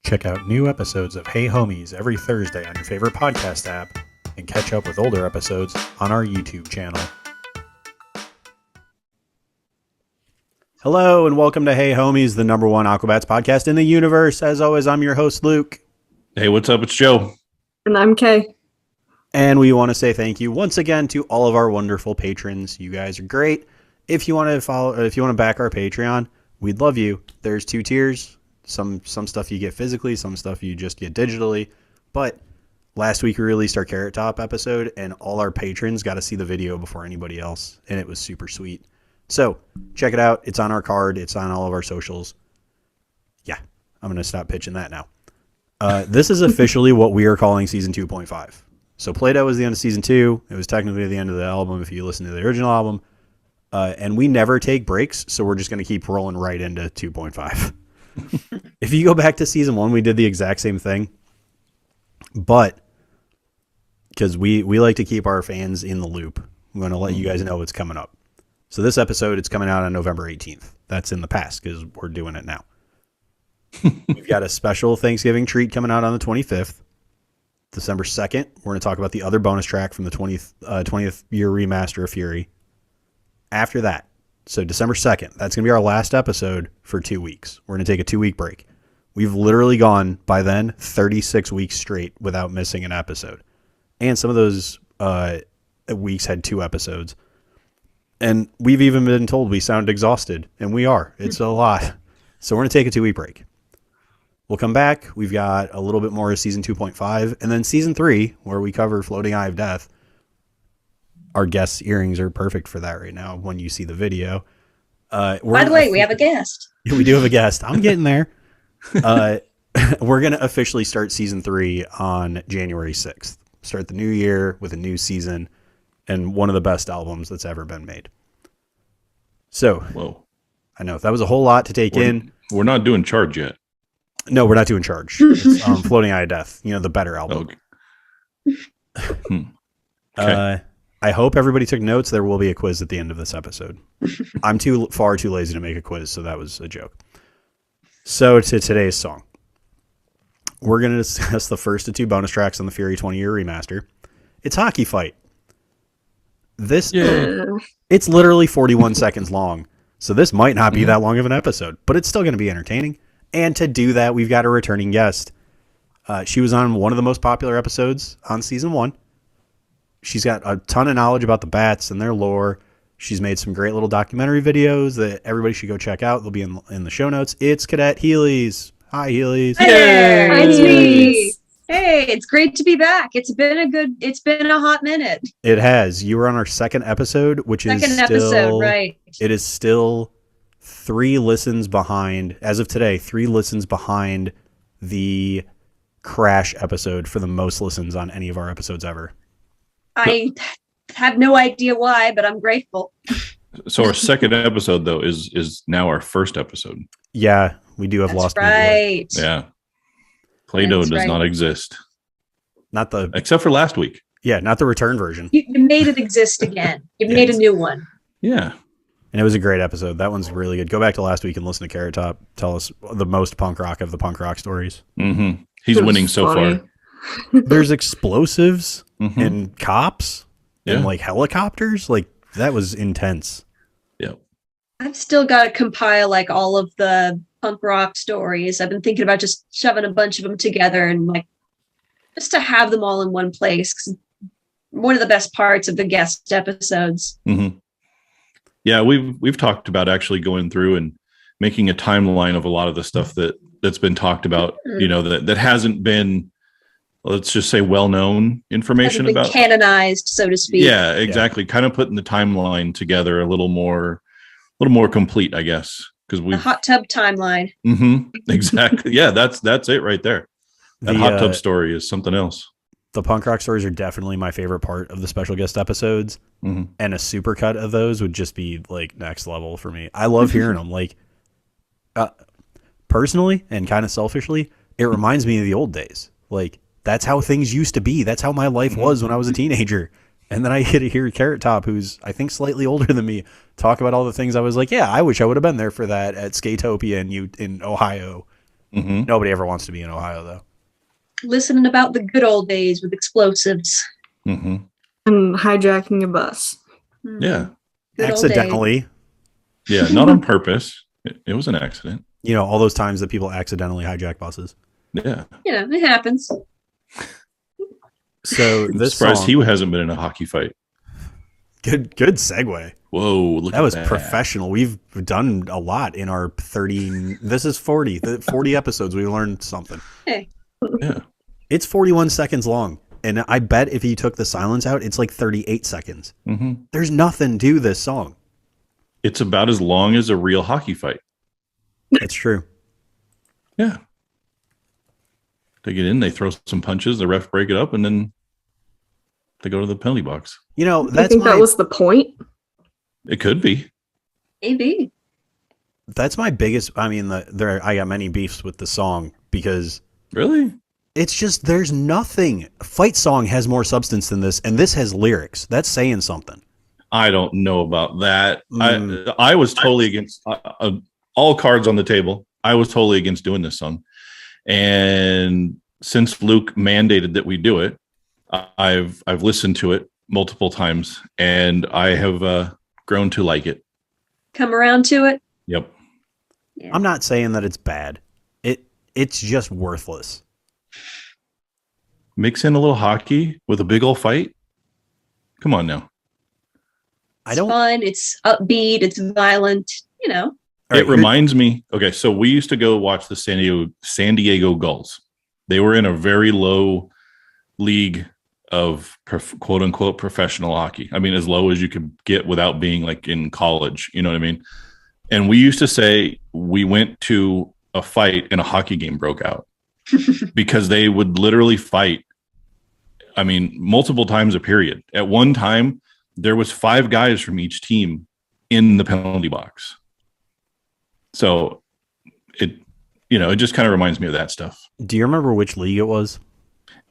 Check out new episodes of Hey Homies every Thursday on your favorite podcast app, and catch up with older episodes on our YouTube channel. Hello, and welcome to Hey Homies, the number one Aquabats podcast in the universe. As always, I'm your host, Luke. Hey, what's up? It's Joe. And I'm Kay. And we want to say thank you once again to all of our wonderful patrons. You guys are great. If you want to back our Patreon, we'd love you. There's 2 tiers. Some stuff you get physically, some stuff you just get digitally. But last week we released our Carrot Top episode, and all our patrons got to see the video before anybody else, and it was super sweet. So check it out. It's on our card. It's on all of our socials. Yeah, I'm going to stop pitching that now. This is officially what we are calling Season 2.5. So Play-Doh was the end of Season 2. It was technically the end of the album if you listen to the original album. And we never take breaks, so we're just going to keep rolling right into 2.5. If you go back to Season 1, we did the exact same thing. But because we like to keep our fans in the loop, I'm going to let you guys know what's coming up. So this episode, it's coming out on November 18th. That's in the past because we're doing it now. We've got a special Thanksgiving treat coming out on the 25th. December 2nd, we're going to talk about the other bonus track from the 20th year remaster of Fury. After that, so December 2nd, that's going to be our last episode for 2 weeks. We're going to take a 2-week break. We've literally gone, by then, 36 weeks straight without missing an episode. And some of those weeks had 2 episodes. And we've even been told we sound exhausted, and we are. It's a lot. So we're going to take a 2-week break. We'll come back. We've got a little bit more of Season 2.5, and then Season 3, where we cover Floating Eye of Death. Our guest's earrings are perfect for that right now when you see the video. By the way, we have a guest. We do have a guest. I'm getting there. We're going to officially start Season 3 on January 6th. Start the new year with a new season and one of the best albums that's ever been made. So, Whoa. I know that was a whole lot to take in. We're not doing Charge yet. No, we're not doing Charge. It's, Floating Eye of Death, the better album. Okay. I hope everybody took notes. There will be a quiz at the end of this episode. I'm too lazy to make a quiz, so that was a joke. So to today's song. We're going to discuss the first of 2 bonus tracks on the Fury 20-year remaster. It's Hockey Fight. It's literally 41 seconds long, so this might not be that long of an episode, but it's still going to be entertaining. And to do that, we've got a returning guest. She was on one of the most popular episodes on Season 1. She's got a ton of knowledge about the bats and their lore. She's made some great little documentary videos that everybody should go check out. They'll be in the show notes. It's Cadet Heelys. Hi, Heelys. Hey, it's me. Hey, it's great to be back. It's been a hot minute. It has. You were on our second episode, which is still, right. It is still 3 listens behind, as of today, 3 listens behind the Crash episode for the most listens on any of our episodes ever. I have no idea why, but I'm grateful. So our second episode, though, is now our first episode. Yeah, we do have That's lost right. Yeah. Play-Doh does not exist. Not the Except for last week. Yeah, not the return version. You made it exist again. You made a new one. Yeah. And it was a great episode. That one's really good. Go back to last week and listen to Carrot Top tell us the most punk rock of the punk rock stories. Mm-hmm. He's winning so far. There's explosives and cops and like helicopters. Like that was intense. Yeah. I've still got to compile like all of the punk rock stories. I've been thinking about just shoving a bunch of them together and like just to have them all in one place. 'Cause one of the best parts of the guest episodes. Mm-hmm. Yeah, we've talked about actually going through and making a timeline of a lot of the stuff that's been talked about, that hasn't been, let's just say, well-known information about canonized, so to speak. Yeah, exactly. Yeah. Kind of putting the timeline together a little more complete, I guess, because we hot tub timeline. Exactly. Yeah, that's it right there. That hot tub story is something else. The punk rock stories are definitely my favorite part of the special guest episodes, and a supercut of those would just be like next level for me. I love hearing them. Like, personally and kind of selfishly, it reminds me of the old days. Like, that's how things used to be. That's how my life was when I was a teenager. And then I get to hear Carrot Top, who's I think slightly older than me, talk about all the things I was like, yeah, I wish I would have been there for that at Skatopia in Ohio. Mm-hmm. Nobody ever wants to be in Ohio, though. Listening about the good old days with explosives. Mm-hmm. And hijacking a bus. Yeah. Good old days. Accidentally. Yeah. Not on purpose. It was an accident. You know, all those times that people accidentally hijack buses. Yeah. It happens. So I'm this surprised song, he hasn't been in a hockey fight. good segue. Whoa, look That at was that. professional. We've done a lot in our 30. This is 40. The 40 episodes. We learned something. Hey, Yeah. It's 41 seconds long, and I bet if you took the silence out, it's like 38 seconds. Mm-hmm. There's nothing to this song. It's about as long as a real hockey fight. It's true. Yeah. They get in, they throw some punches, the ref break it up, and then they go to the penalty box. You know, I that's think that was the point. It could be. maybe. that's my biggest. I mean, I got many beefs with the song because Really? it's just there's nothing. Fight song has more substance than this, and this has lyrics. That's saying something. I don't know about that. Mm. I was totally against all cards on the table. I was totally against doing this song. And since Luke mandated that we do it, I've listened to it multiple times, and I have grown to like it. Come around to it. Yep. Yeah. I'm not saying that it's bad. It's just worthless. Mix in a little hockey with a big old fight. Come on now. It's fun. It's upbeat. It's violent. All right, It reminds me. Okay, so we used to go watch the San Diego Gulls. They were in a very low league of quote unquote professional hockey. I mean, as low as you could get without being like in college. You know what I mean? And we used to say we went to a fight and a hockey game broke out because they would literally fight. I mean, multiple times a period. At one time, there was 5 guys from each team in the penalty box. So it just kind of reminds me of that stuff. Do you remember which league it was?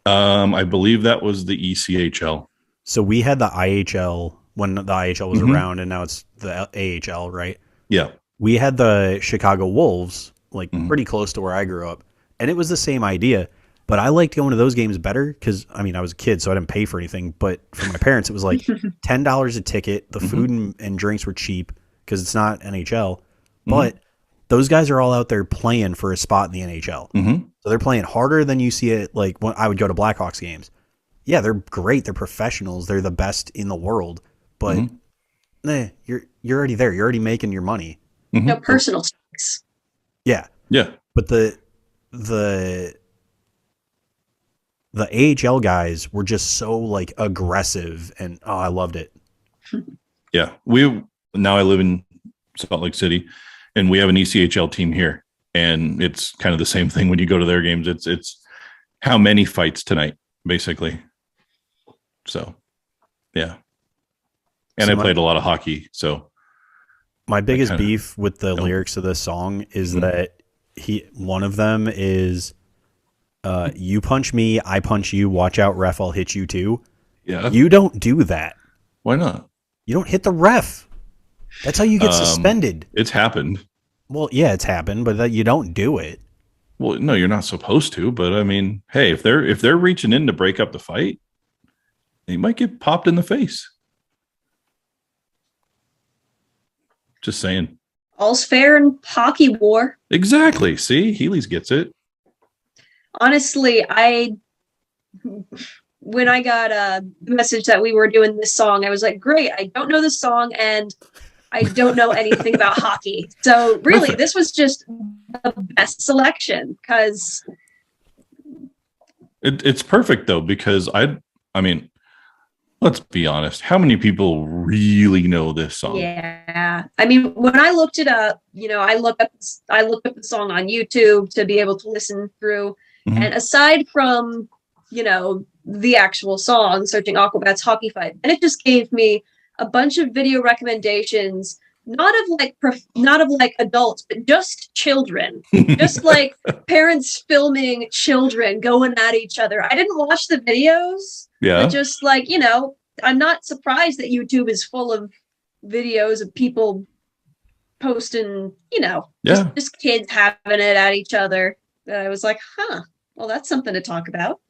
I believe that was the ECHL. So we had the IHL when the IHL was Mhm. around, and now it's the AHL, right? Yeah. We had the Chicago Wolves, like Mhm. pretty close to where I grew up, and it was the same idea. But I liked going to those games better because, I mean, I was a kid, so I didn't pay for anything. But for my parents, it was like $10 a ticket. The food and drinks were cheap because it's not NHL. But those guys are all out there playing for a spot in the NHL. Mm-hmm. So they're playing harder than you see it. Like when I would go to Blackhawks games. Yeah, they're great. They're professionals. They're the best in the world. But you're already there. You're already making your money. Mm-hmm. No personal stakes. Yeah. Yeah. But the AHL guys were just so like aggressive, and I loved it. Yeah. Now I live in Salt Lake City, and we have an ECHL team here, and it's kind of the same thing when you go to their games. It's how many fights tonight, basically. So, yeah. And So I played a lot of hockey, so My biggest kinda- beef with the lyrics of this song is that one of them is you punch me, I punch you, watch out, ref, I'll hit you too. yeah. You don't do that. Why not? You don't hit the ref. That's how you get suspended. It's happened. Well, yeah, it's happened, but you don't do it. Well, no, you're not supposed to, but I mean, hey, if they're reaching in to break up the fight, they might get popped in the face. Just saying. All's fair in hockey war. Exactly. See, Heelys gets it. Honestly, when I got a message that we were doing this song, I was like, great, I don't know this song and I don't know anything about hockey. So really, Perfect. this was just the best selection because It's perfect though, because I mean, let's be honest. How many people really know this song? yeah, I mean, when I looked it up, I looked up the song on YouTube to be able to listen through. Mhm. And aside from, the actual song, searching Aquabats hockey fight, and it just gave me a bunch of video recommendations, not of like adults, but just children, just like parents filming children going at each other. I didn't watch the videos, Yeah. but just like, I'm not surprised that YouTube is full of videos of people posting, Yeah. just kids having it at each other. that I was like, huh, well, that's something to talk about.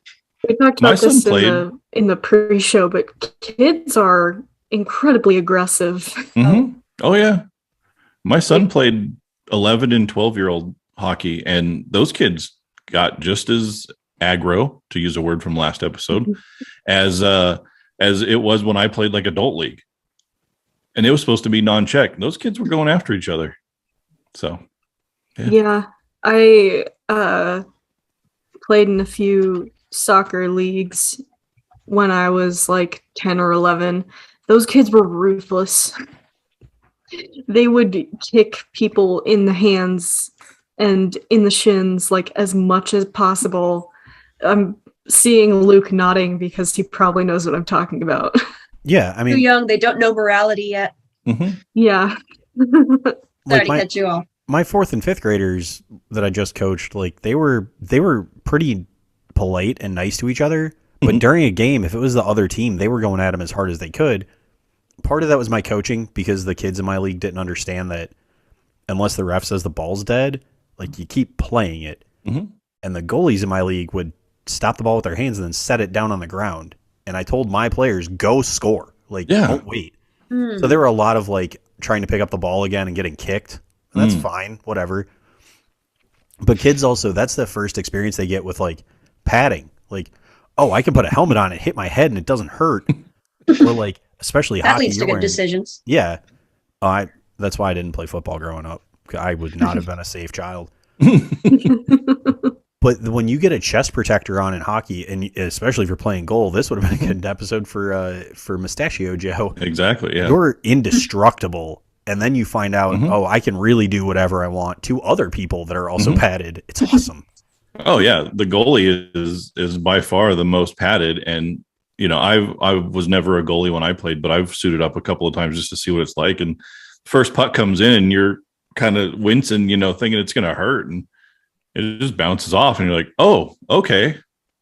We talked My about this son played. in the pre-show, but kids are incredibly aggressive. Mm-hmm. Oh yeah, my son Like, played 11 and 12-year-old hockey, and those kids got just as aggro, to use a word from last episode, as it was when I played like adult league, and it was supposed to be non-check. Those kids were going after each other. So yeah, I played in a few soccer leagues when I was like 10 or 11. Those kids were ruthless. They would kick people in the hands and in the shins like as much as possible. I'm seeing Luke nodding because he probably knows what I'm talking about. Yeah, I Too mean, young, they don't know morality yet. mhm. Yeah. Sorry like to my cut you off. my fourth and fifth graders that I just coached, like they were pretty polite and nice to each other. But Mhm. during a game, if it was the other team, they were going at them as hard as they could. Part of that was my coaching because the kids in my league didn't understand that unless the ref says the ball's dead, like you keep playing it. Mhm. And the goalies in my league would stop the ball with their hands and then set it down on the ground. And I told my players, go score. Like, Yeah. don't wait. Hmm. So there were a lot of like trying to pick up the ball again and getting kicked. And that's Mm. fine, whatever. But kids also, that's the first experience they get with like padding. Like, oh, I can put a helmet on and hit my head and it doesn't hurt. Or like, especially That hockey, leads to you're good wearing, decisions. yeah. That's why I didn't play football growing up. I would not have been a safe child. But when you get a chest protector on in hockey, and especially if you're playing goal, this would have been a good episode for Mustachio Joe. Exactly. Yeah. You're indestructible, and then you find out, Mhm. oh, I can really do whatever I want to other people that are also Mhm. padded. It's awesome. Oh yeah, the goalie is by far the most padded, and I was never a goalie when I played, but I've suited up a couple of times just to see what it's like. And first puck comes in, and you're kind of wincing, thinking it's going to hurt, and it just bounces off, and you're like, oh, okay.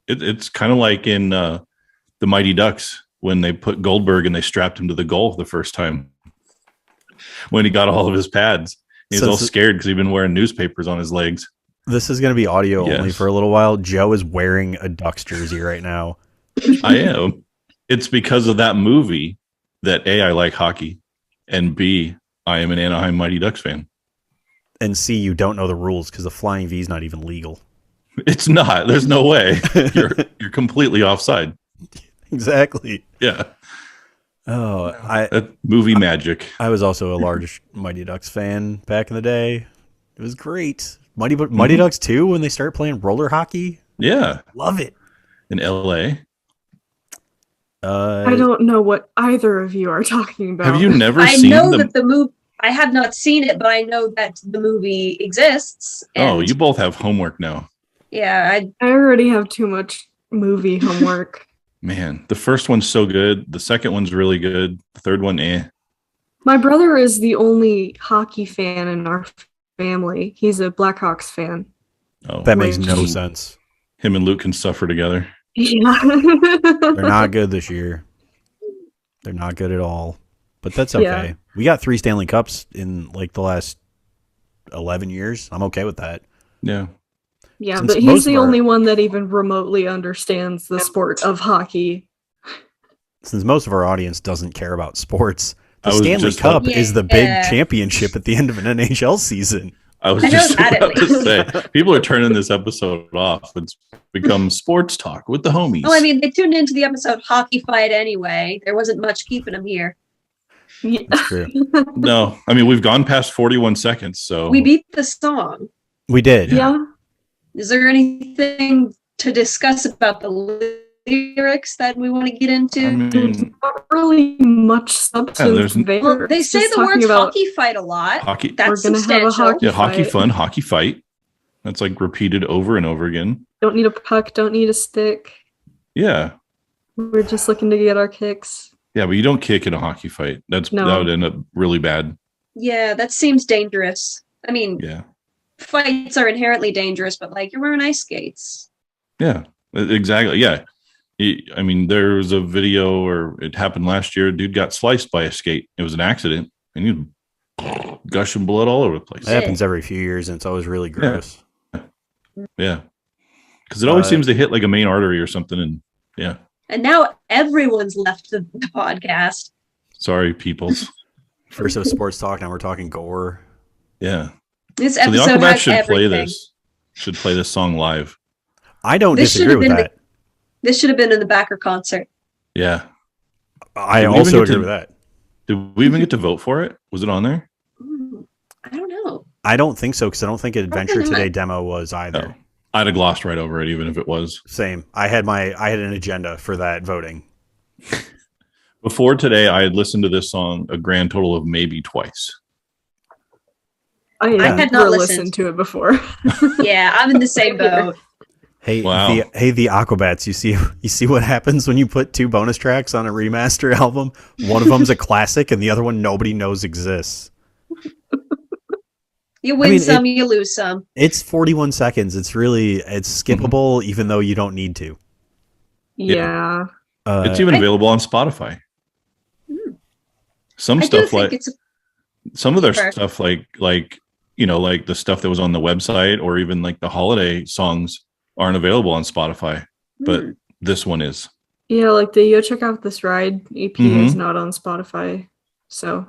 It's kind of like in the Mighty Ducks when they put Goldberg and they strapped him to the goal the first time when he got all of his pads. He was all scared because he'd been wearing newspapers on his legs. This is going to be audio only Yes. for a little while. Joe is wearing a Ducks jersey right now. I am. It's because of that movie that A, I like hockey, and B, I am an Anaheim Mighty Ducks fan. And C, you don't know the rules because the flying V is not even legal. It's not. There's no way. You're completely offside. Exactly. Yeah. Oh, That movie magic. I was also a large Mighty Ducks fan back in the day. It was great. Mighty Ducks 2 when they start playing roller hockey. Yeah. Love it. In LA. I don't know what either of you are talking about. Have you never I seen know the that the movie. I have not seen it, but I know that the movie exists. Oh, and you both have homework now. Yeah, I already have too much movie homework. Man, the first one's so good. The second one's really good. The third one, eh. My brother is the only hockey fan in our family. He's a Blackhawks fan. Oh, That makes no Which- sense. him and Luke can suffer together. Yeah. They're not good this year. They're not good at all. But that's okay. Yeah. We got 3 Stanley Cups in like the last 11 years. I'm okay with that. Yeah. Yeah, Since but most he's the of our- only one that even remotely understands the sport of hockey. Since most of our audience doesn't care about sports, I the was Stanley just Cup about- is the big Yeah. championship at the end of an NHL season. I was I know just that at about to say, people are turning this episode off. It's become sports talk with the homies. well, I mean, they tuned into the episode Hockey Fight anyway. There wasn't much keeping them here. Yeah. That's true. No, I mean, we've gone past 41 seconds, so We beat the song. We did. Yeah. Is there anything to discuss about the lyrics that we want to get into? I There's mean, not really much substance there's- there. Well, they It's say just the talking words about hockey fight a lot. hockey, That's We're gonna have a substantial. hockey yeah, hockey fight. fun, hockey fight. That's like repeated over and over again. Don't need a puck, don't need a stick. Yeah, We're just looking to get our kicks. yeah, but you don't kick in a hockey fight. That No. would end up really bad. Yeah, that seems dangerous. I mean, Yeah, fights are inherently dangerous, but like you're wearing ice skates. yeah, exactly. Yeah, I mean, there was a video, or it happened last year. A dude got sliced by a skate. It was an accident, and he was gushing blood all over the place. That happens every few years, and it's always really gross. Yeah. Because it always Uh, seems to hit like a main artery or something. And yeah. And now everyone's left the podcast. Sorry, peoples. First it was sports talk, now we're talking gore. Yeah. This So the episode Aquabats has should play everything. this. Should play this song live. I don't This disagree should with have been that. This should have been in the backer concert. Yeah. I Did we also even get agree to- with that. Did we even get to vote for it? Was it on there? I don't know. I don't think so because I don't think Adventure Probably not. Today demo was either. No. I'd have glossed right over it, even if it was. Same. I had an agenda for that voting. Before today, I had listened to this song a grand total of maybe twice. I had had not never listened. listened to it before. Yeah, I'm in the same boat. Hey, Wow. the Aquabats. You see what happens when you put two bonus tracks on a remaster album? One of them's a classic, and the other one nobody knows exists. You win mean, some, you lose some. It's 41 seconds. It's skippable, even though you don't need to. Yeah. It's even available on Spotify. Some I do stuff think like it's some of their Fair. stuff like like the stuff that was on the website or even like the holiday songs aren't available on Spotify, but this one is. Yeah, like the Yo Check Out This Ride EP Mhm. is not on Spotify. So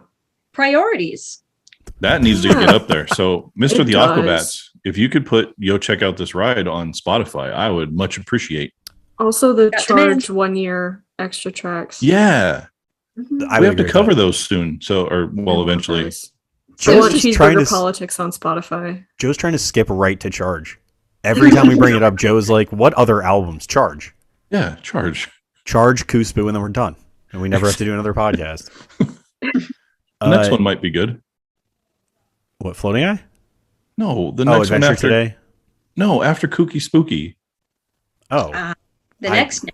priorities. That needs to get up there. So, Mr. It the does. Aquabats, if you could put Yo Check Out This Ride on Spotify, I would much appreciate. also the Got demand. charge 1 year extra tracks. Yeah. Mhm. I We would have to agree with cover that. those soon. So, eventually. Nice. I Joe's want just trying Cheeseburger to Politics on Spotify. Joe's trying to skip right to Charge. Every time we bring it up, Joe's like, "What other albums? Charge, Yeah, charge. Kuspoo, and then we're done, and we never have to do another podcast." The next one might be good. What, Floating Eye? No, the Oh, next one Adventure after Today. No, after Kooky Spooky. Oh, The I- next,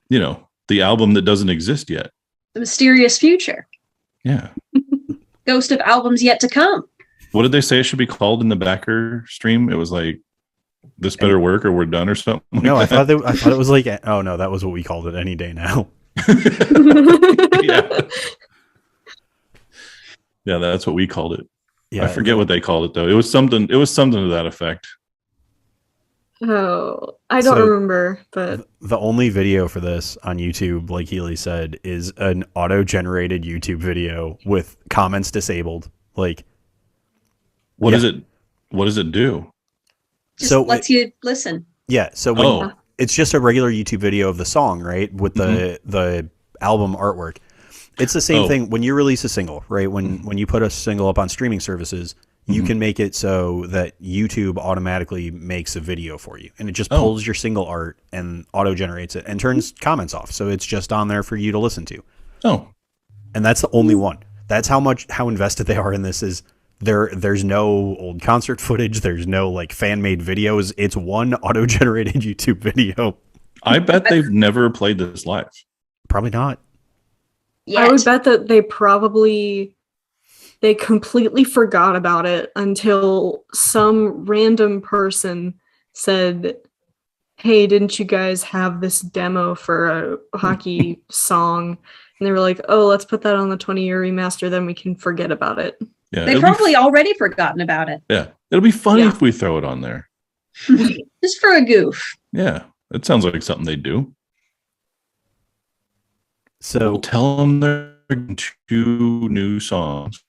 The album that doesn't exist yet. the mysterious future. Yeah. Ghost of albums yet to come. What did they say it should be called in the backer stream? It was like this better work or we're done or something. Like no, I that. thought it was like, oh no, that was what we called it. Any day now. Yeah. Yeah, that's what we called it. Yeah, I forget what they called it though. It was something to that effect. Oh, I don't So- remember, but The only video for this on YouTube, like Healy said, is an auto-generated YouTube video with comments disabled. Like, What Yeah. is it? What does it do? Just So lets you listen. yeah, so when Oh. it's just a regular YouTube video of the song, right, with the album artwork. It's the same Oh. thing when you release a single, right? When you put a single up on streaming services, you can make it so that YouTube automatically makes a video for you, and it just Oh. pulls your single art and auto generates it and turns comments off, so it's just on there for you to listen to. Oh. And that's the only one. That's how invested they are in this. Is there's no old concert footage, there's no like fan made videos. It's one auto generated YouTube video. I bet they've never played this live. Probably not. Yet. I would bet that they completely forgot about it until some random person said, "Hey, didn't you guys have this demo for a hockey song?" And they were like, "Oh, let's put that on the 20-year remaster, then we can forget about it." Yeah. They've probably already forgotten about it. Yeah. It'll be funny Yeah. if we throw it on there. Just for a goof. Yeah. That sounds like something they do. So We'll tell them they're getting 2 new songs.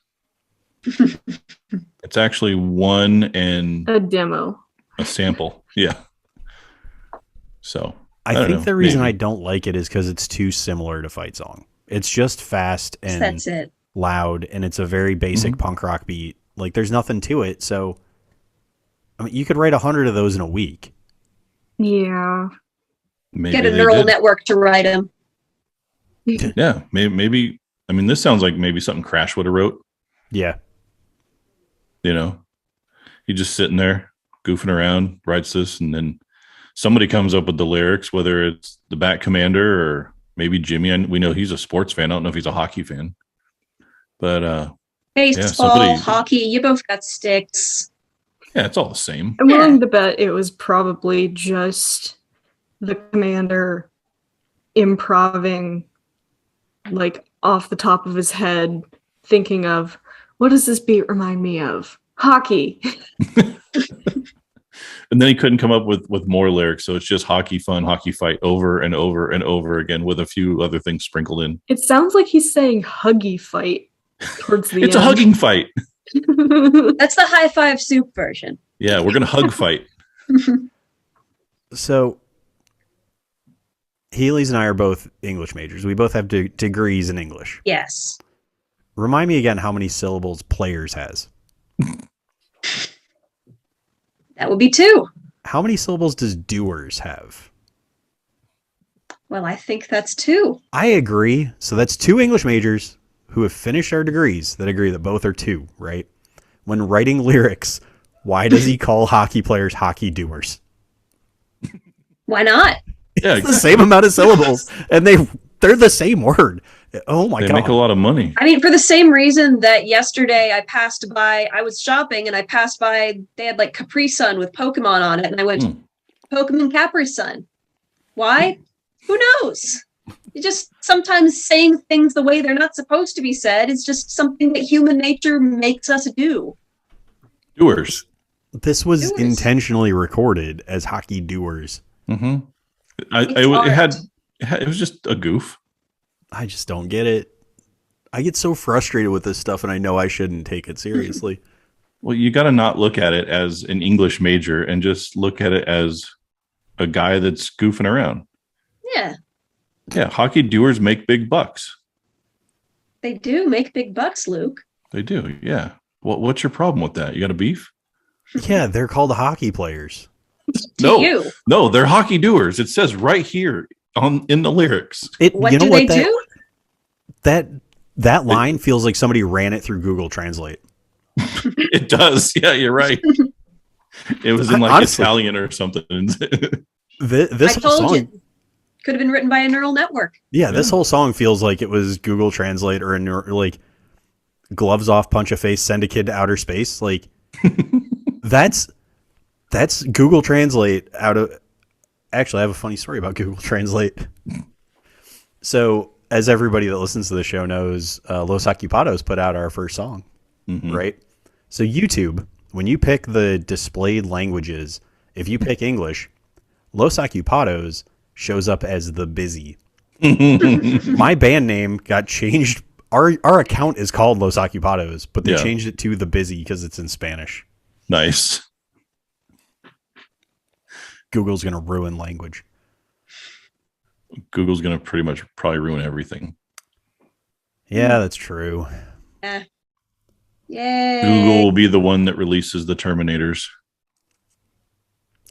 It's actually one and A demo. a sample. Yeah. So I don't think know, the reason maybe. I don't like it is because it's too similar to Fight Song. It's just fast and That's it. loud, and it's a very basic Mm-hmm. punk rock beat. Like there's nothing to it. So I mean, you could write 100 of those in a week. Yeah. maybe Get a they neural did. network to write them. Yeah. Maybe. I mean, this sounds like maybe something Crash would have wrote. Yeah. You know, he's just sitting there goofing around, writes this, and then somebody comes up with the lyrics, whether it's the Bat Commander or maybe Jimmy. And we know he's a sports fan. I don't know if he's a hockey fan, but Baseball, somebody- hockey, you both got sticks. yeah, it's all the same. I'm Yeah. willing to bet it was probably just the commander improving like off the top of his head, thinking of what does this beat remind me of? Hockey. And then he couldn't come up with more lyrics, so it's just hockey fun, hockey fight over and over and over again with a few other things sprinkled in. It sounds like he's saying huggy fight towards the It's end. a hugging fight. That's the high five soup version. Yeah, we're gonna hug fight. So, Heelys and I are both English majors. We both have degrees in English. Yes. Remind me again how many syllables players has. That would be 2. How many syllables does doers have? Well, I think that's 2. I agree. So that's 2 English majors who have finished our degrees that agree that both are 2, right? When writing lyrics, why does he call hockey players hockey doers? Why not? Yeah, It's the same amount of syllables, and they're the same word. Oh my they god! make a lot of money. I mean, for the same reason that yesterday I was shopping and I passed by, they had like Capri Sun with Pokemon on it, and I went, Pokemon Capri Sun. Why? Who knows? You just sometimes saying things the way they're not supposed to be said is just something that human nature makes us do. Doers. This was Doers. intentionally recorded as hockey doers. Mm-hmm. It's It was just a goof. I just don't get it. I get so frustrated with this stuff, and I know I shouldn't take it seriously. Well, you got to not look at it as an English major and just look at it as a guy that's goofing around. Yeah, Yeah, hockey doers make big bucks. they do make big bucks, Luke. They do. Yeah. What's your problem with that? You got a beef? Yeah, they're called hockey players. To you. No, they're hockey doers. It says right here in the lyrics. What You know do what they do? That line feels like somebody ran it through Google Translate. It does. Yeah, you're right. It was in like Honestly. Italian or something. This I whole told song, you. Could have been written by a neural network. yeah, this whole song feels like it was Google Translate or like gloves off, punch a face, send a kid to outer space. Like that's Google Translate out of. Actually, I have a funny story about Google Translate. So, as everybody that listens to the show knows, Los Ocupados put out our first song, right? So, YouTube, when you pick the displayed languages, if you pick English, Los Ocupados shows up as the busy. My band name got changed. Our account is called Los Ocupados, but they changed it to the busy because it's in Spanish. Nice. Google's going to ruin language. Google's going to pretty much probably ruin everything. Yeah, that's true. Yay. Google will be the one that releases the Terminators.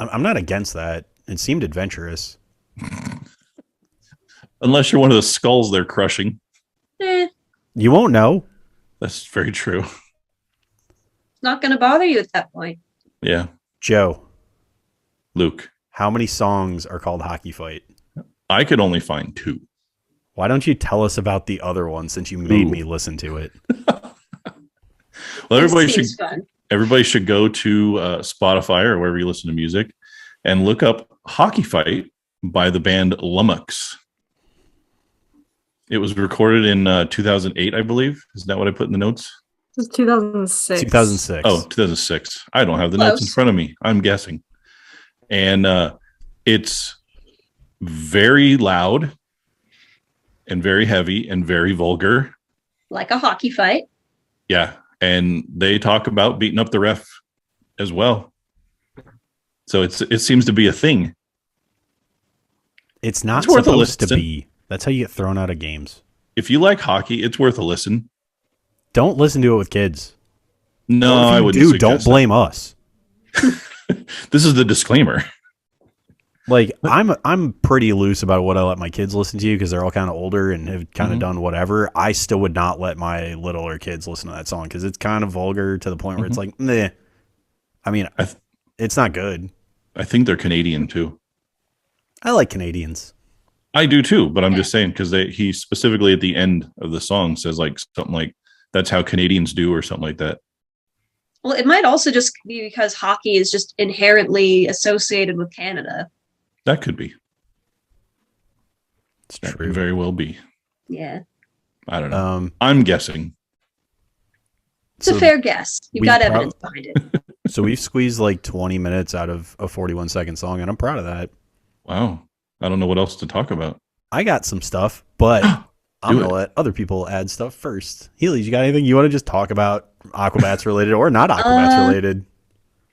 I'm not against that. It seemed adventurous. Unless you're one of the skulls they're crushing. You won't know. That's very true. It's not going to bother you at that point. Yeah. Joe, Luke, how many songs are called Hockey Fight? I could only find 2. Why don't you tell us about the other one since you made me listen to it? Well, This seems fun. everybody should go to Spotify or wherever you listen to music and look up Hockey Fight by the band Lummox. It was recorded in 2008, I believe. Isn't that what I put in the notes? This is 2006. 2006. Oh, 2006. I don't have the notes in Close. front of me. I'm guessing. And it's very loud and very heavy and very vulgar. Like a hockey fight. Yeah. And they talk about beating up the ref as well. So it seems to be a thing. It's not It's worth a supposed to listen. be. That's how you get thrown out of games. If you like hockey, it's worth a listen. Don't listen to it with kids. No, Or if you I wouldn't. do. Don't suggest blame us. that. This is the disclaimer. Like I'm pretty loose about what I let my kids listen to because they're all kind of older and have kind of Mhm. done whatever. I still would not let my littler kids listen to that song because it's kind of vulgar to the point where it's like, meh. I mean, it's not good. I think they're Canadian too. I like Canadians. I do too, but I'm just saying because he specifically at the end of the song says like something like that's how Canadians do or something like that. Well, it might also just be because hockey is just inherently associated with Canada. That could be. It's That true. could very well be. Yeah. I don't know. Um, I'm guessing. It's a so fair guess. You've we got prob- evidence behind it. So we've squeezed like 20 minutes out of a 41-second song, and I'm proud of that. Wow. I don't know what else to talk about. I got some stuff, but I'm Do going to it. let other people add stuff first. Heelys, you got anything you want to just talk about Aquabats related or not Aquabats related?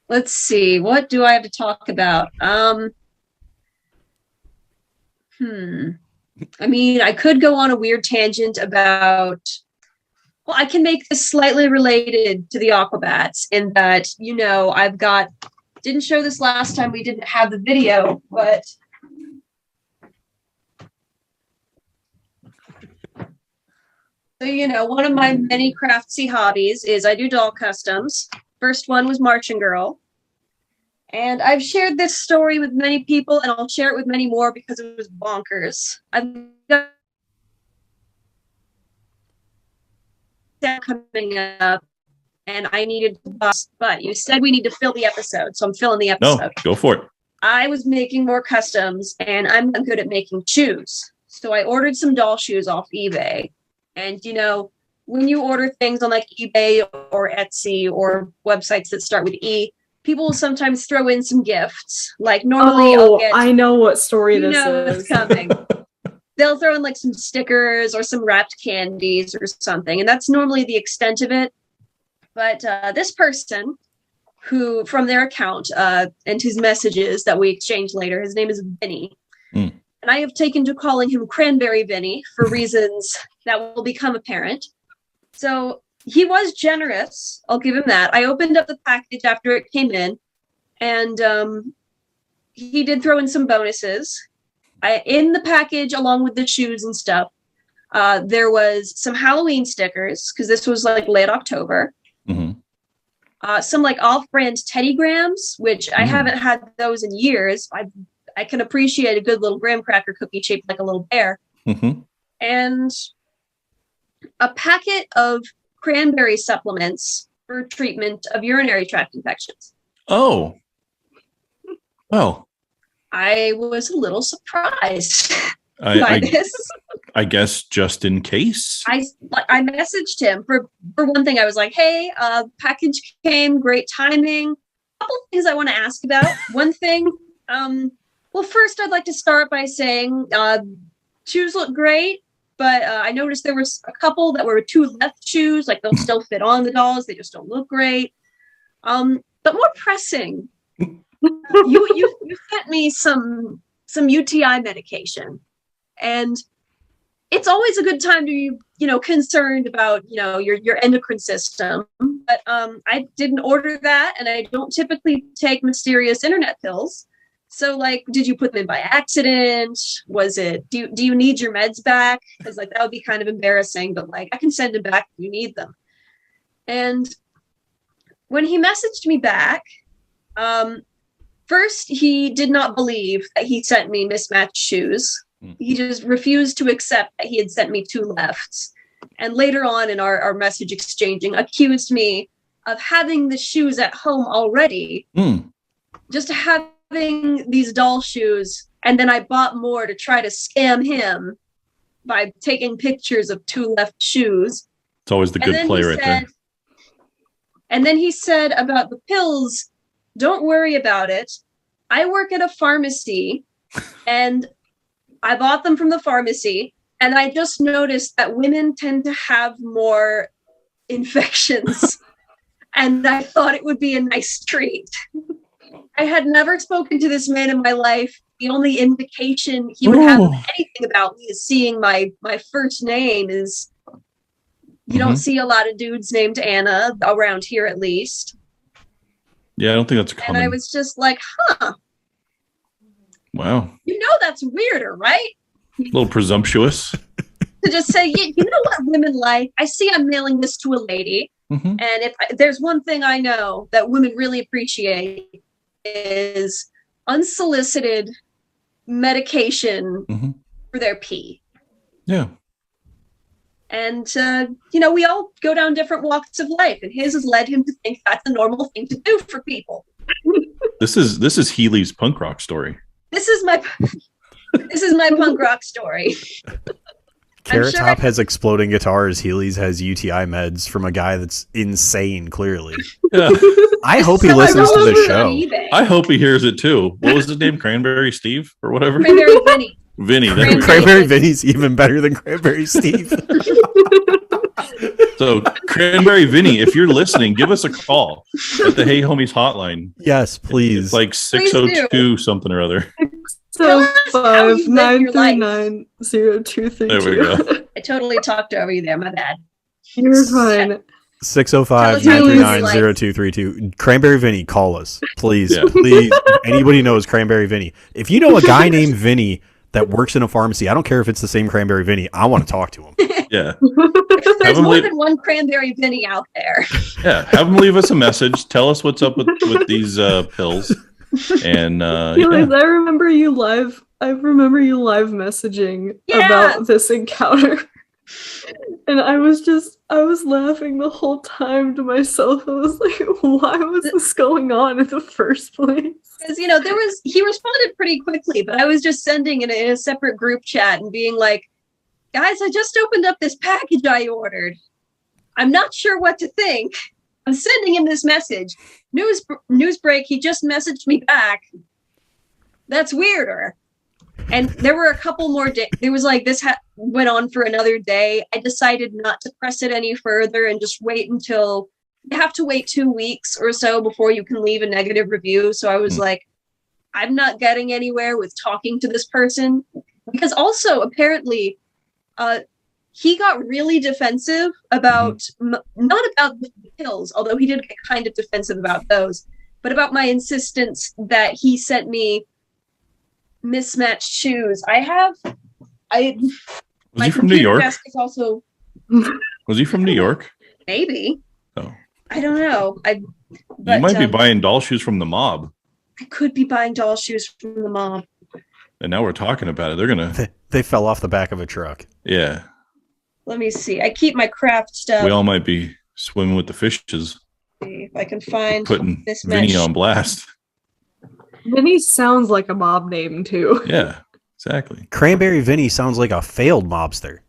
Let's see. What do I have to talk about? I mean, I could go on a weird tangent about. Well, I can make this slightly related to the Aquabats in that, I've got. Didn't show this last time we didn't have the video, but. So, one of my many craftsy hobbies is I do doll customs. First one was Marching Girl. And I've shared this story with many people, and I'll share it with many more because it was bonkers. I've got that coming up, and I needed to bust, but you said we need to fill the episode, so I'm filling the episode. No, go for it. I was making more customs, and I'm good at making shoes. So I ordered some doll shoes off eBay. And, when you order things on like eBay or Etsy or websites that start with E, people will sometimes throw in some gifts. Like normally I'll get... I know what story this is. It's coming. They'll throw in like some stickers or some wrapped candies or something. And that's normally the extent of it. But this person who, from their account and his messages that we exchange later, his name is Vinny. And I have taken to calling him Cranberry Vinny for reasons that will become apparent. So he was generous. I'll give him that. I opened up the package after it came in, and he did throw in some bonuses. In the package, along with the shoes and stuff, there was some Halloween stickers, because this was like late October. Some like off-brand Teddy Grams, which I haven't had those in years. I can appreciate a good little graham cracker cookie shaped like a little bear. And a packet of cranberry supplements for treatment of urinary tract infections. Oh. Well. I was a little surprised by this. I guess just in case. I messaged him for one thing. I was like, hey, package came, great timing. A couple things I want to ask about. One thing, well, first I'd like to start by saying shoes look great, but I noticed there was a couple that were two left shoes, like they'll still fit on the dolls, they just don't look great. But more pressing, you sent me some UTI medication, and it's always a good time to be, concerned about, your endocrine system. But I didn't order that, and I don't typically take mysterious internet pills. So, like, did you put them in by accident? Was it, do you need your meds back? Because, like, that would be kind of embarrassing, but, like, I can send them back if you need them. And when he messaged me back, first, he did not believe that he sent me mismatched shoes. He just refused to accept that he had sent me two lefts. And later on in our message exchanging, accused me of having the shoes at home already. Just having these doll shoes, and then I bought more to try to scam him by taking pictures of two left shoes. It's always the good play right there. And then he said about the pills, don't worry about it. I work at a pharmacy, and I bought them from the pharmacy, and I just noticed that women tend to have more infections, and I thought it would be a nice treat. I had never spoken to this man in my life. The only indication he would have of anything about me is seeing my first name is, you don't see a lot of dudes named Anna around here, at least. Yeah, I don't think that's common. And I was just like, huh. Wow. That's weirder, right? A little presumptuous. To just say, you know what women like? I see I'm mailing this to a lady. And if there's one thing I know that women really appreciate is unsolicited medication for their pee. Yeah. And, we all go down different walks of life, and his has led him to think that's a normal thing to do for people. This is Heelys punk rock story. This is my punk rock story. Carrot sure Top has exploding guitars. Heelys has UTI meds from a guy that's insane, clearly. Yeah. I hope he Still listens to $1 the on show. eBay. I hope he hears it too. What was his name? Cranberry Steve or whatever? Cranberry Vinny. Vinny. There we go. Cranberry Vinny's even better than Cranberry Steve. So Cranberry Vinny, if you're listening, give us a call at the Hey Homies hotline. Yes, please. It's like 602 something or other. Tell us how you live your life. 939-0232. There we go. I totally talked over you there. My bad. You're fine. 605-939-0232. Cranberry Vinny, call us. Please. Yeah. Please. Anybody knows Cranberry Vinny. If you know a guy named Vinny that works in a pharmacy, I don't care if it's the same Cranberry Vinny. I want to talk to him. Yeah. There's more than one Cranberry Vinny out there. Yeah. Have them leave us a message. Tell us what's up with these pills. And Heelys, I remember you live messaging about this encounter. And I was laughing the whole time to myself. I was like, why was this going on in the first place? Because, he responded pretty quickly, but I was just sending in a separate group chat and being like, guys, I just opened up this package I ordered. I'm not sure what to think. I'm sending him this message. News break, he just messaged me back. That's weirder. And there were a couple more days. It was like this went on for another day. I decided not to press it any further and just wait until you have to wait 2 weeks or so before you can leave a negative review. So I was like, I'm not getting anywhere with talking to this person. Because also, apparently, he got really defensive about, not about the pills, although he did get kind of defensive about those, but about my insistence that he sent me mismatched shoes. Was he from New York? Desk is also Was he from New York? maybe. Oh. I don't know. You might be buying doll shoes from the mob. I could be buying doll shoes from the mob. And now we're talking about it. They're going to... They fell off the back of a truck. Yeah. Let me see. I keep my craft stuff. We all might be swimming with the fishes. See if I can find Putting this Vinny on blast. Vinny sounds like a mob name, too. Yeah, exactly. Cranberry Vinny sounds like a failed mobster.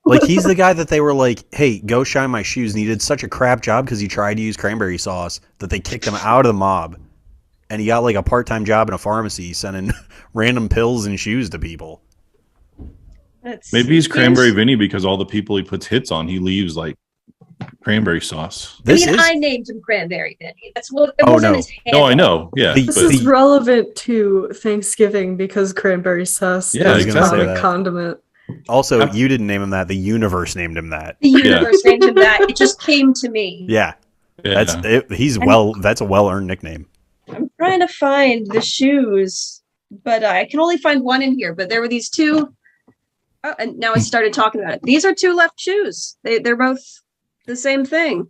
Like, he's the guy that they were like, hey, go shine my shoes. And he did such a crap job because he tried to use cranberry sauce that they kicked him out of the mob. And he got like a part-time job in a pharmacy sending random pills and shoes to people. Maybe he's Cranberry Vinny because all the people he puts hits on, he leaves like cranberry sauce. I named him Cranberry Vinny. That's what it wasn't his handle. No, I know. Yeah. This is relevant to Thanksgiving because cranberry sauce is a common condiment. Also, you didn't name him that. The universe named him that. The universe named him that. It just came to me. Yeah. That's a well-earned nickname. I'm trying to find the shoes, but I can only find one in here. But there were these two. Oh, and now I started talking about it. These are two left shoes. They're both the same thing.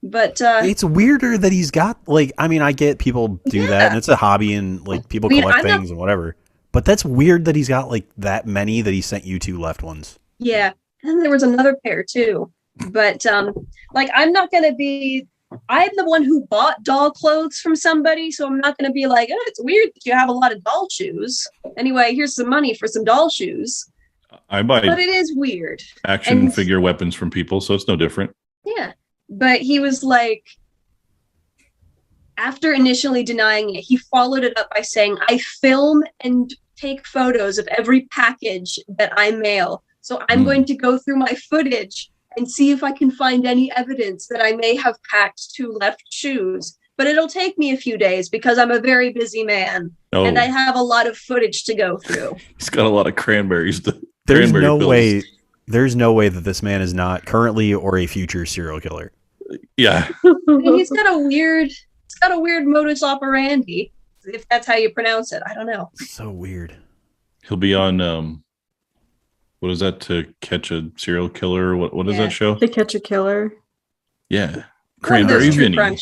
But it's weirder that he's got I get people do that and it's a hobby and like people collect things and whatever. But that's weird that he's got like that many that he sent you two left ones. Yeah. And then there was another pair too. But I'm not gonna be I'm the one who bought doll clothes from somebody, so I'm not gonna be like, oh, it's weird that you have a lot of doll shoes. Anyway, here's some money for some doll shoes. But it is weird. Action figure weapons from people, so it's no different. Yeah. But he was like, after initially denying it, he followed it up by saying, I film and take photos of every package that I mail. So I'm going to go through my footage and see if I can find any evidence that I may have packed two left shoes. But it'll take me a few days because I'm a very busy man. Oh. And I have a lot of footage to go through. He's got a lot of cranberries. There's no way that this man is not currently or a future serial killer. Yeah. He's got a weird modus operandi, if that's how you pronounce it. I don't know. So weird. He'll be on what is that, To Catch a Serial Killer? What is that show? To Catch a Killer. Yeah. Cranberry Vinny.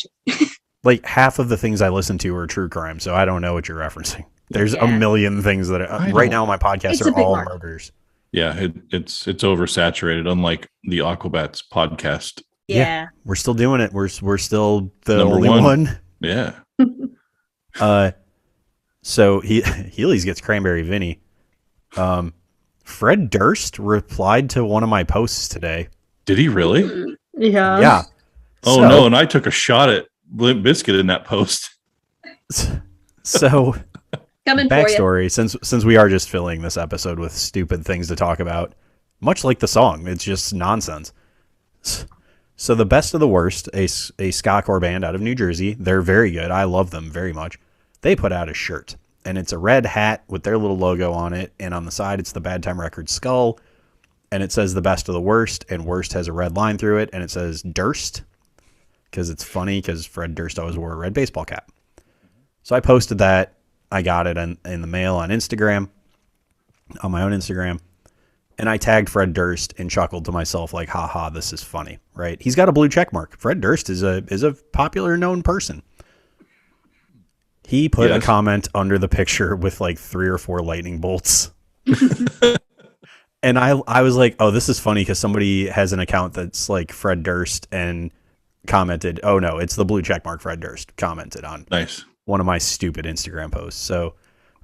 Like half of the things I listen to are true crime, so I don't know what you're referencing. There's a million things that are, right now my podcasts are all murders. Yeah, it's oversaturated, unlike the Aquabats podcast. Yeah. We're still doing it. We're still the only one. Yeah. So Heelys gets Cranberry Vinny. Fred Durst replied to one of my posts today. Did he really? Yeah. Yeah. Oh So- no! And I took a shot at Limp Bizkit in that post. So Coming for you. backstory, since we are just filling this episode with stupid things to talk about, much like the song, it's just nonsense. So the Best of the Worst, a ska-core band out of New Jersey, they're very good. I love them very much. They put out a shirt, and it's a red hat with their little logo on it, and on the side it's the Bad Time Records skull, and it says the Best of the Worst, and Worst has a red line through it, and it says Durst, because it's funny, because Fred Durst always wore a red baseball cap. So I posted that. I got it in the mail on Instagram, on my own Instagram, and I tagged Fred Durst and chuckled to myself like, haha, this is funny, right? He's got a blue check mark. Fred Durst is a popular known person. He put a comment under the picture with like 3 or 4 lightning bolts. And I was like, oh, this is funny because somebody has an account that's like Fred Durst and commented, oh no, it's the blue check mark Fred Durst commented on. Nice. One of my stupid Instagram posts. So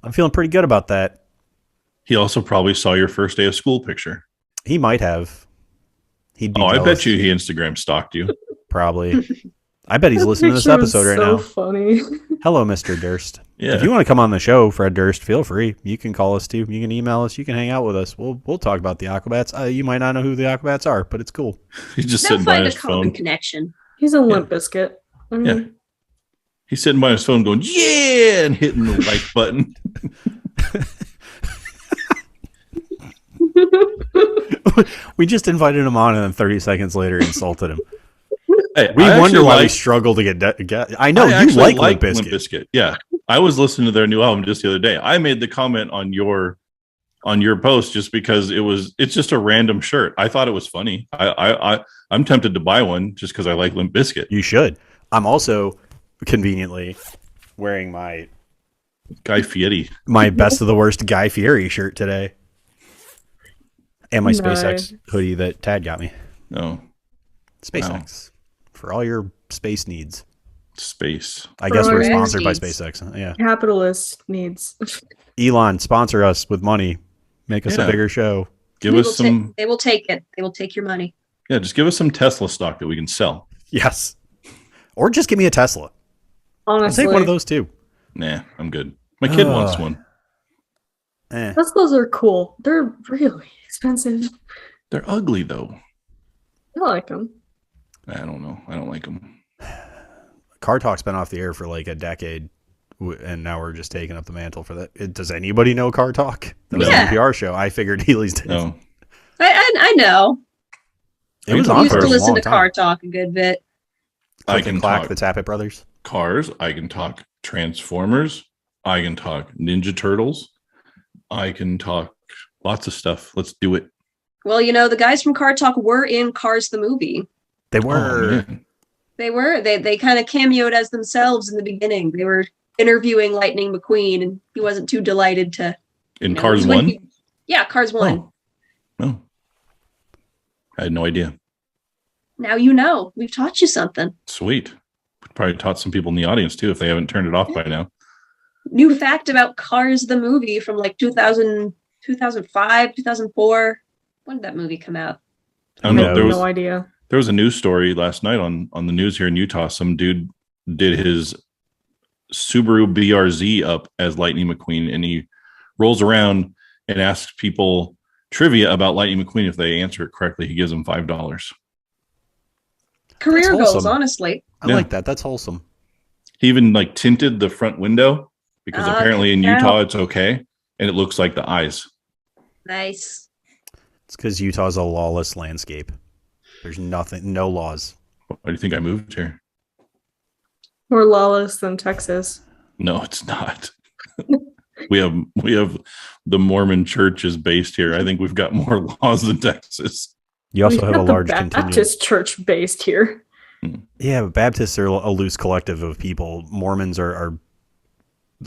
I'm feeling pretty good about that. He also probably saw your first day of school picture. He might have. He'd be I jealous, bet you he Instagram stalked you. probably. I bet he's listening to this Picture was episode right so now. funny. Hello, Mr. Durst. Yeah. If you want to come on the show, Fred Durst, feel free. You can call us too. You can email us. You can hang out with us. We'll talk about the Aquabats. You might not know who the Aquabats are, but it's cool. He's just They'll sitting by find a his common phone. connection. He's a Limp Bizkit. I mean, Yeah. He's sitting by his phone going, yeah, and hitting the like button. We just invited him on, and then 30 seconds later insulted him. Hey, We I wonder actually why we like- struggle to get. I know I you actually like Limp Limp Bizkit. Bizkit. Yeah. I was listening to their new album just the other day. I made the comment on your post just because it's just a random shirt. I thought it was funny. I'm tempted to buy one just because I like Limp Bizkit. You should. I'm also conveniently wearing my Guy Fieri. Best of the Worst Guy Fieri shirt today, and my SpaceX Nice. hoodie that Tad got me. No, SpaceX for all your space needs. space. I guess For we're all your sponsored by needs. SpaceX. Yeah, capitalist needs. Elon, sponsor us with money. Make us a Yeah. bigger show. Give us some. They will take it. They will take your money. Yeah, just give us some Tesla stock that we can sell. Yes, or just give me a Tesla. I'll Honestly, take one of those too. Nah, I'm good. My kid wants Ugh. one. Teslas are cool. They're really expensive. They're ugly though. I like them. I don't know. I don't like them. Car Talk's been off the air for like a decade, and now we're just taking up the mantle for that. Does anybody know Car Talk? That was Yeah. an NPR show. I figured Heelys did. No. I know. It was I I on used for to a listen long to time. Car Talk a good bit. I Click can and Clack, talk the Tappet Brothers. cars. I can talk Transformers. I can talk Ninja Turtles. I can talk lots of stuff. Let's do it. Well, you know, the guys from Car Talk were in Cars the movie. They Oh, were. man. They kind of cameoed as themselves in the beginning. They were interviewing Lightning McQueen, and he wasn't too delighted to. In you know, Cars it was when 1? he- yeah, Cars 1. Oh. No. I had no idea. Now you know. We've taught you something. Sweet. Probably taught some people in the audience too if they haven't turned it off by now. New fact about Cars the movie from like 2000, 2005, 2004. When did that movie come out? I don't No. know. No idea. There was a news story last night on the news here in Utah. Some dude did his Subaru BRZ up as Lightning McQueen, and he rolls around and asks people trivia about Lightning McQueen. If they answer it correctly, he gives them $5. Career That's goals, awesome. honestly. I Yeah. like that. That's wholesome. He even like tinted the front window because apparently in yeah. Utah it's okay, and it looks like the eyes. Nice. It's because Utah's a lawless landscape. There's nothing, no laws. Why do you think I moved here? More lawless than Texas. No, it's not. we have the Mormon church is based here. I think we've got more laws than Texas. You also We've have a got the large contingent. Baptist church based here. Yeah, but Baptists are a loose collective of people. Mormons are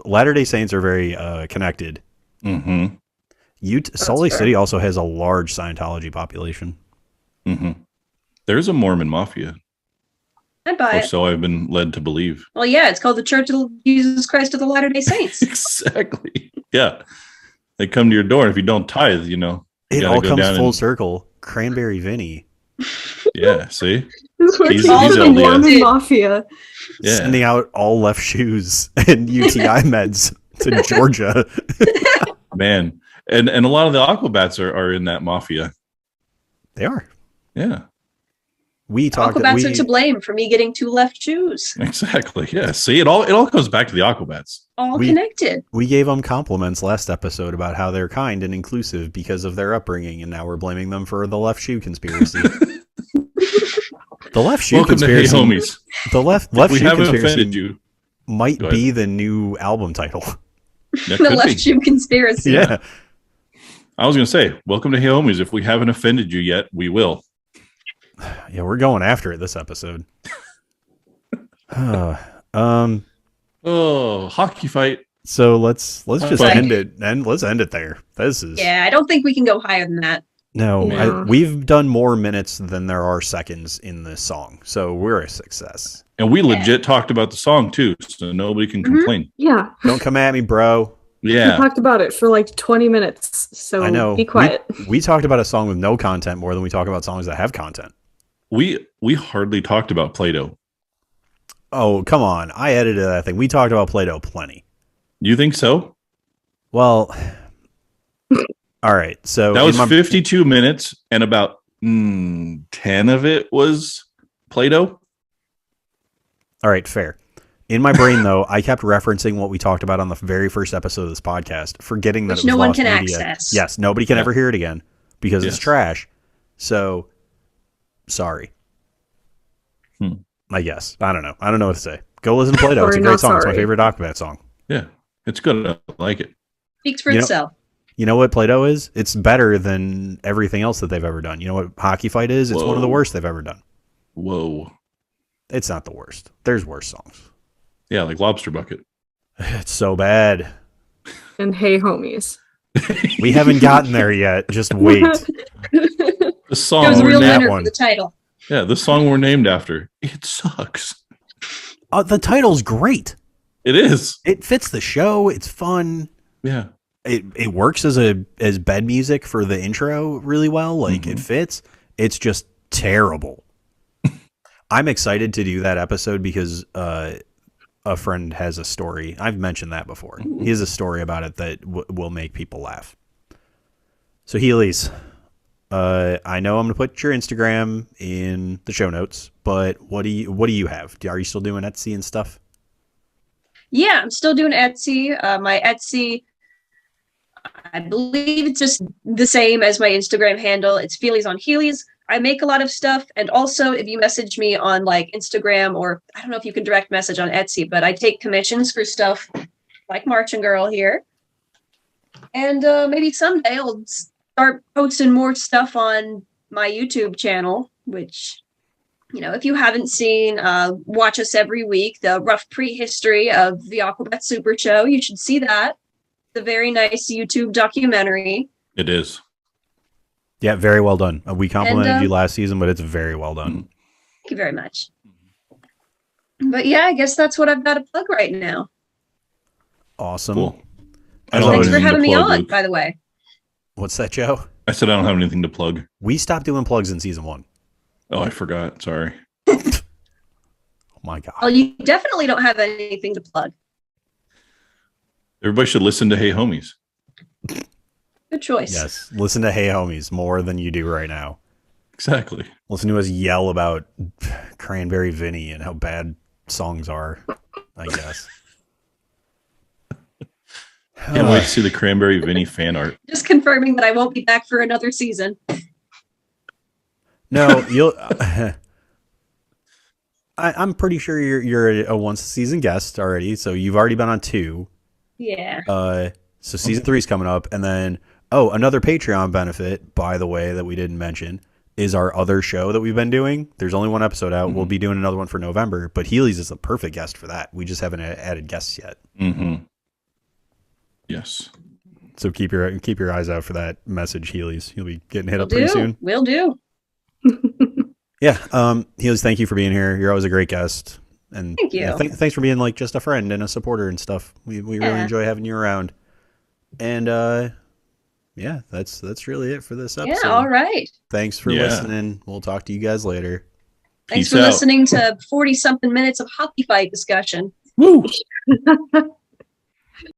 Latter-day Saints are very connected. Mm-hmm. Salt Lake fair. City also has a large Scientology population. Mm-hmm. There's a Mormon mafia, I'd buy or it. so I've been led to believe. Well, yeah, it's called the Church of Jesus Christ of the Latter-day Saints. Exactly. Yeah. They come to your door. If you don't tithe, you know, you It gotta all go comes down full and- circle. Cranberry Vinny Yeah, see? This works He's all the LDS. Mormon Mafia. Yeah. sending out all left shoes and UTI meds to Georgia. Man. And a lot of the Aquabats are in that mafia. They are. Yeah, We talked. Aquabats are to blame for me getting 2 left shoes. exactly. Yeah. See, it all goes back to the Aquabats. All We- connected. We gave them compliments last episode about how they're kind and inclusive because of their upbringing, and now we're blaming them for the left shoe conspiracy. The left shoe Welcome to Hey conspiracy. Homies. The left We shoe haven't conspiracy offended you. might Go ahead. be the new album title. That The could left be. shoe conspiracy. Yeah. I was going to say, welcome to Hey Homies. If we haven't offended you yet, we will. Yeah, we're going after it this episode. Oh, hockey fight. So let's just Like- end it and let's end it there. This is Yeah, I don't think we can go higher than that. no. Yeah. We've done more minutes than there are seconds in this song, so we're a success. And we legit talked about the song too, so nobody can complain. Yeah. Don't come at me, bro. We Yeah. talked about it for like 20 minutes, so I know. be quiet. We talked about a song with no content more than we talk about songs that have content. We hardly talked about Play-Doh. Oh, come on. I edited that thing. We talked about Play-Doh plenty. You think so? Well, all right. So That was in my- 52 minutes, and about 10 of it was Play-Doh. All right, fair. In my brain, though, I kept referencing what we talked about on the very first episode of this podcast, forgetting that Which it was no one lost can media. access. Yes, nobody can Yeah. ever hear it again because it's Yes. trash. So, sorry. Hmm. I guess. I don't know. I don't know what to say. Go listen to Play-Doh. It's a Sorry, great not song. It's my sorry. favorite Aquabat song. Yeah, it's good. I like it. Speaks for You know- itself. You know what Play-Doh is? It's better than everything else that they've ever done. You know what Hockey Fight is? It's one of the Whoa. worst they've ever done. Whoa. It's not the worst. There's worse songs. Yeah, like Lobster Bucket. It's so bad. And hey, homies. We haven't gotten there yet. Just wait. The It song was a we're real that winner one. for the title. Yeah, the song we're named after. It sucks. The title's great. It is. It fits the show. It's fun. Yeah. It works as bed music for the intro really well. Like it fits. It's just terrible. I'm excited to do that episode because a friend has a story. I've mentioned that before. He has a story about it that will make people laugh. So Heelys, I know I'm gonna put your Instagram in the show notes, but what do you have? Are you still doing Etsy and stuff? Yeah, I'm still doing Etsy. My Etsy, I believe it's just the same as my Instagram handle. It's Feelies on Heelys. I make a lot of stuff. And also, if you message me on like Instagram, or I don't know if you can direct message on Etsy, but I take commissions for stuff like Marching Girl here. And maybe someday I'll start posting more stuff on my YouTube channel, which, you know, if you haven't seen, watch us every week, the rough prehistory of the Aquabat Super Show. You should see that. The very nice YouTube documentary. It is. Yeah, very well done. We complimented And, you last season, but it's very well done. Thank you very much. But yeah, I guess that's what I've got to plug right now. Awesome. Cool. I As don't have Thanks for anything to having me plug, on, Luke. by the way. What's that, Joe? I said I don't have anything to plug. We stopped doing plugs in season 1. Oh, I forgot. Sorry. Oh my god. Well, you definitely don't have anything to plug. Everybody should listen to Hey Homies. Good choice. Yes. Listen to Hey Homies more than you do right now. Exactly. Listen to us yell about Cranberry Vinny and how bad songs are, I guess. Can't wait to see the Cranberry Vinny fan art. Just confirming that I won't be back for another season. No, you'll. I'm pretty sure you're a once a season guest already, so you've already been on 2. Yeah. So season 3 is coming up, and then another Patreon benefit, by the way, that we didn't mention is our other show that we've been doing. There's only one episode out. We'll be doing another one for November, but Heelys is the perfect guest for that. We just haven't added guests yet. Mm-hmm. Yes. So keep your eyes out for that message, Heelys. You'll be getting hit Will up pretty do. soon. Will do. Yeah. Heelys, thank you for being here. You're always a great guest. And Thank you. yeah, thanks for being like just a friend and a supporter and stuff. We really Yeah. enjoy having you around. And yeah, that's really it for this episode. Yeah, all right. Thanks for listening. We'll talk to you guys later. Thanks Peace for out. listening to 40-something minutes of hockey fight discussion. Woo!